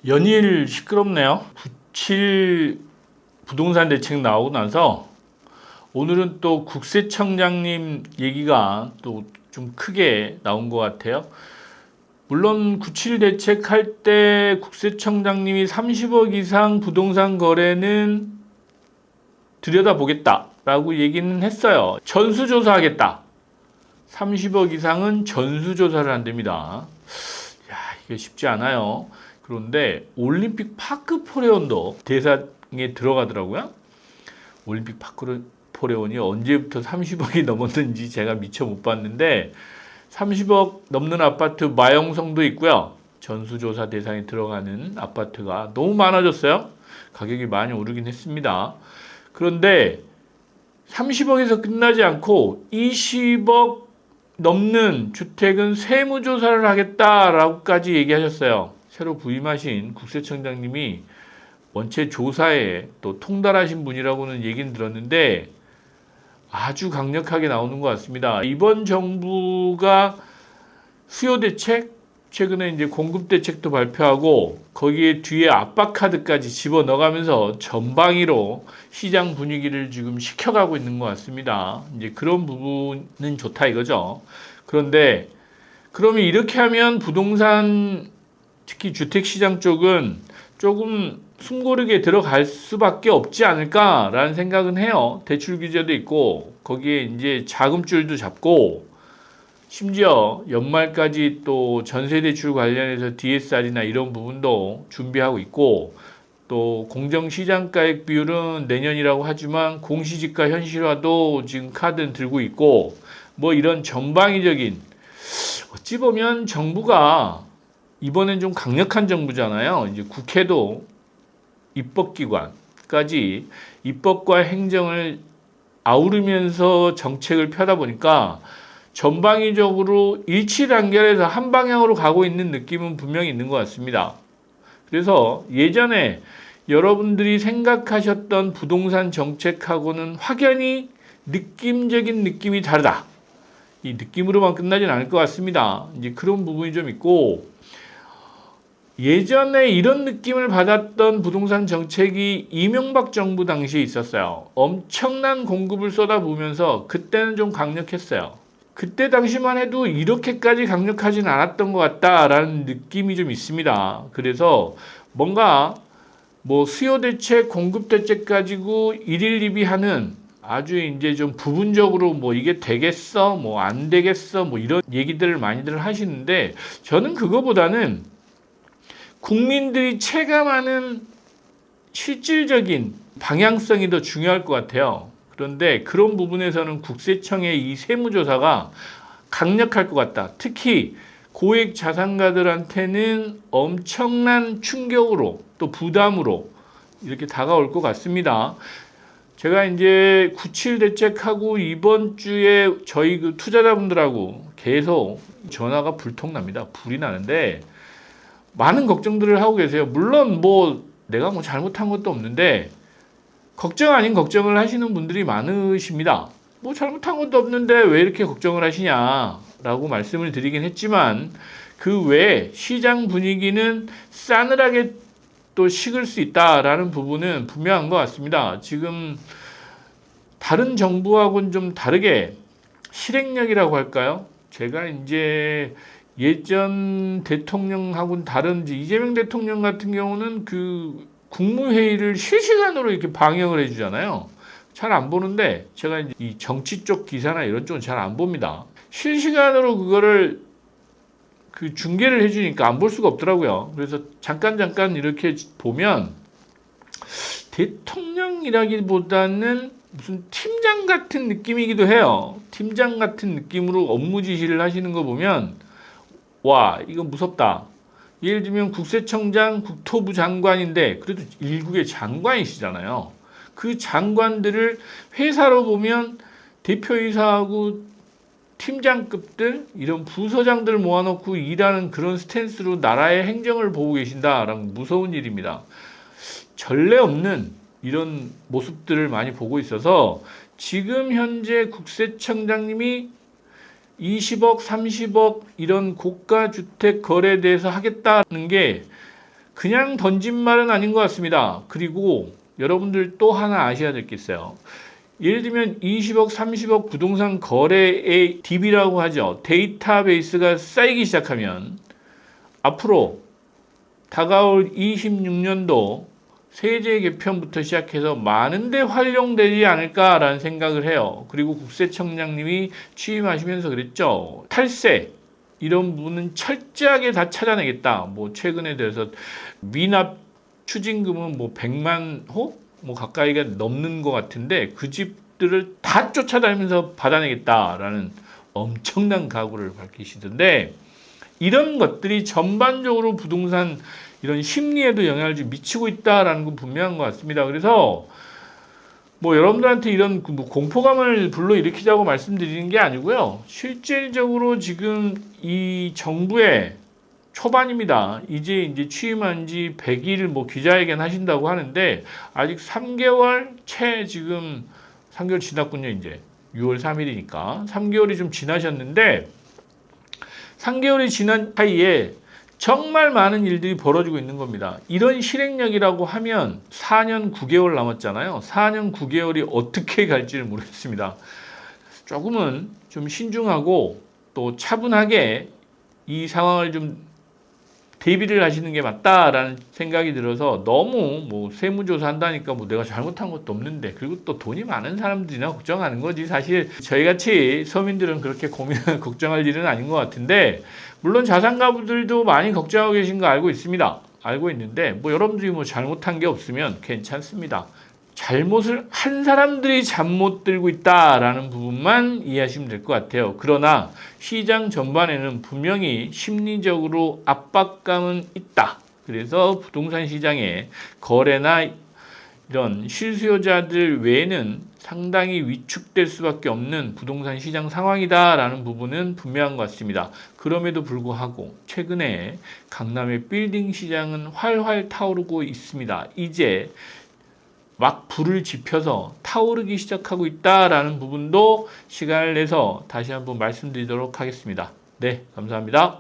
연일 시끄럽네요. 97 부동산 대책 나오고 나서 오늘은 또 국세청장님 얘기가 또 좀 크게 나온 것 같아요. 물론 97 대책 할 때 국세청장님이 30억 이상 부동산 거래는 들여다보겠다라고 얘기는 했어요. 전수조사하겠다. 30억 이상은 전수조사를 한답니다. 야, 이게 쉽지 않아요. 그런데 올림픽 파크 포레온도 대상에 들어가더라고요. 올림픽 파크 포레온이 언제부터 30억이 넘었는지 제가 미처 못 봤는데 30억 넘는 아파트 마영성도 있고요. 전수조사 대상에 들어가는 아파트가 너무 많아졌어요. 가격이 많이 오르긴 했습니다. 그런데 30억에서 끝나지 않고 20억 넘는 주택은 세무조사를 하겠다라고까지 얘기하셨어요. 새로 부임하신 국세청장님이 원체 조사에 또 통달하신 분이라고는 얘기는 들었는데 아주 강력하게 나오는 것 같습니다. 이번 정부가 수요 대책, 최근에 이제 공급 대책도 발표하고 거기에 뒤에 압박 카드까지 집어 넣어가면서 전방위로 시장 분위기를 지금 식혀가고 있는 것 같습니다. 이제 그런 부분은 좋다 이거죠. 그런데 그러면 이렇게 하면 부동산 특히 주택시장 쪽은 조금 숨고르게 들어갈 수밖에 없지 않을까라는 생각은 해요. 대출 규제도 있고 거기에 이제 자금줄도 잡고 심지어 연말까지 또 전세대출 관련해서 DSR이나 이런 부분도 준비하고 있고 또 공정시장가액 비율은 내년이라고 하지만 공시지가 현실화도 지금 카드는 들고 있고 뭐 이런 전방위적인 어찌 보면 정부가 이번엔 좀 강력한 정부잖아요. 이제 국회도 입법기관까지 입법과 행정을 아우르면서 정책을 펴다 보니까 전방위적으로 일치단결해서 한 방향으로 가고 있는 느낌은 분명히 있는 것 같습니다. 그래서 예전에 여러분들이 생각하셨던 부동산 정책하고는 확연히 느낌적인 느낌이 다르다. 이 느낌으로만 끝나진 않을 것 같습니다. 이제 그런 부분이 좀 있고 예전에 이런 느낌을 받았던 부동산 정책이 이명박 정부 당시에 있었어요. 엄청난 공급을 쏟아부으면서 그때는 좀 강력했어요. 그때 당시만 해도 이렇게까지 강력하진 않았던 것 같다라는 느낌이 좀 있습니다. 그래서 뭔가 뭐 수요 대책, 공급 대책 가지고 일일비비하는 아주 이제 좀 부분적으로 뭐 이게 되겠어, 뭐 안 되겠어, 뭐 이런 얘기들을 많이들 하시는데 저는 그거보다는 국민들이 체감하는 실질적인 방향성이 더 중요할 것 같아요. 그런데 그런 부분에서는 국세청의 이 세무조사가 강력할 것 같다. 특히 고액 자산가들한테는 엄청난 충격으로 또 부담으로 이렇게 다가올 것 같습니다. 제가 이제 97 대책하고 이번 주에 저희 그 투자자분들하고 계속 전화가 불통납니다. 불이 나는데 많은 걱정들을 하고 계세요. 물론 뭐 내가 뭐 잘못한 것도 없는데 걱정 아닌 걱정을 하시는 분들이 많으십니다. 뭐 잘못한 것도 없는데 왜 이렇게 걱정을 하시냐라고 말씀을 드리긴 했지만 그 외에 시장 분위기는 싸늘하게 또 식을 수 있다라는 부분은 분명한 것 같습니다. 지금 다른 정부하고는 좀 다르게 실행력이라고 할까요? 제가 이제 예전 대통령하고는 다른 이재명 대통령 같은 경우는 그 국무회의를 실시간으로 이렇게 방영을 해주잖아요. 잘 안 보는데 제가 이제 이 정치 쪽 기사나 이런 쪽은 잘 안 봅니다. 실시간으로 그거를 그 중계를 해주니까 안 볼 수가 없더라고요. 그래서 잠깐 이렇게 보면 대통령이라기보다는 무슨 팀장 같은 느낌이기도 해요. 팀장 같은 느낌으로 업무 지시를 하시는 거 보면 와, 이거 무섭다. 예를 들면 국세청장, 국토부 장관인데 그래도 일국의 장관이시잖아요. 그 장관들을 회사로 보면 대표이사하고 팀장급들 이런 부서장들 모아놓고 일하는 그런 스탠스로 나라의 행정을 보고 계신다라는 무서운 일입니다. 전례 없는 이런 모습들을 많이 보고 있어서 지금 현재 국세청장님이 20억, 30억 이런 고가 주택 거래에 대해서 하겠다는 게 그냥 던진 말은 아닌 것 같습니다. 그리고 여러분들 또 하나 아셔야 될 게 있어요. 예를 들면 20억, 30억 부동산 거래의 DB라고 하죠. 데이터베이스가 쌓이기 시작하면 앞으로 다가올 26년도 세제 개편부터 시작해서 많은 데 활용되지 않을까라는 생각을 해요. 그리고 국세청장님이 취임하시면서 그랬죠. 탈세 이런 부분은 철저하게 다 찾아내겠다. 뭐 최근에 들어서 미납 추징금은 뭐 100만 호 뭐 가까이가 넘는 것 같은데 그 집들을 다 쫓아다니면서 받아내겠다라는 엄청난 각오를 밝히시던데 이런 것들이 전반적으로 부동산 이런 심리에도 영향을 좀 미치고 있다라는 건 분명한 것 같습니다. 그래서 뭐 여러분들한테 이런 뭐 공포감을 불러일으키자고 말씀드리는 게 아니고요. 실질적으로 지금 이 정부의 초반입니다. 이제 취임한 지 100일 뭐 기자회견 하신다고 하는데 아직 3개월 채 지금 3개월 지났군요. 이제 6월 3일이니까 3개월이 좀 지나셨는데 3개월이 지난 사이에 정말 많은 일들이 벌어지고 있는 겁니다. 이런 실행력이라고 하면 4년 9개월 남았잖아요. 4년 9개월이 어떻게 갈지를 모르겠습니다. 조금은 좀 신중하고 또 차분하게 이 상황을 좀 대비를 하시는 게 맞다라는 생각이 들어서 너무 뭐 세무조사 한다니까 뭐 내가 잘못한 것도 없는데 그리고 또 돈이 많은 사람들이나 걱정하는 거지 사실 저희같이 서민들은 그렇게 걱정할 일은 아닌 것 같은데 물론 자산가분들도 많이 걱정하고 계신 거 알고 있습니다. 알고 있는데 뭐 여러분들이 뭐 잘못한 게 없으면 괜찮습니다. 잘못을 한 사람들이 잠못 들고 있다라는 부분만 이해하시면 될 것 같아요. 그러나 시장 전반에는 분명히 심리적으로 압박감은 있다. 그래서 부동산 시장에 거래나 이런 실수요자들 외에는 상당히 위축될 수밖에 없는 부동산 시장 상황이다라는 부분은 분명한 것 같습니다. 그럼에도 불구하고 최근에 강남의 빌딩 시장은 활활 타오르고 있습니다. 이제 막 불을 지펴서 타오르기 시작하고 있다라는 부분도 시간을 내서 다시 한번 말씀드리도록 하겠습니다. 네, 감사합니다.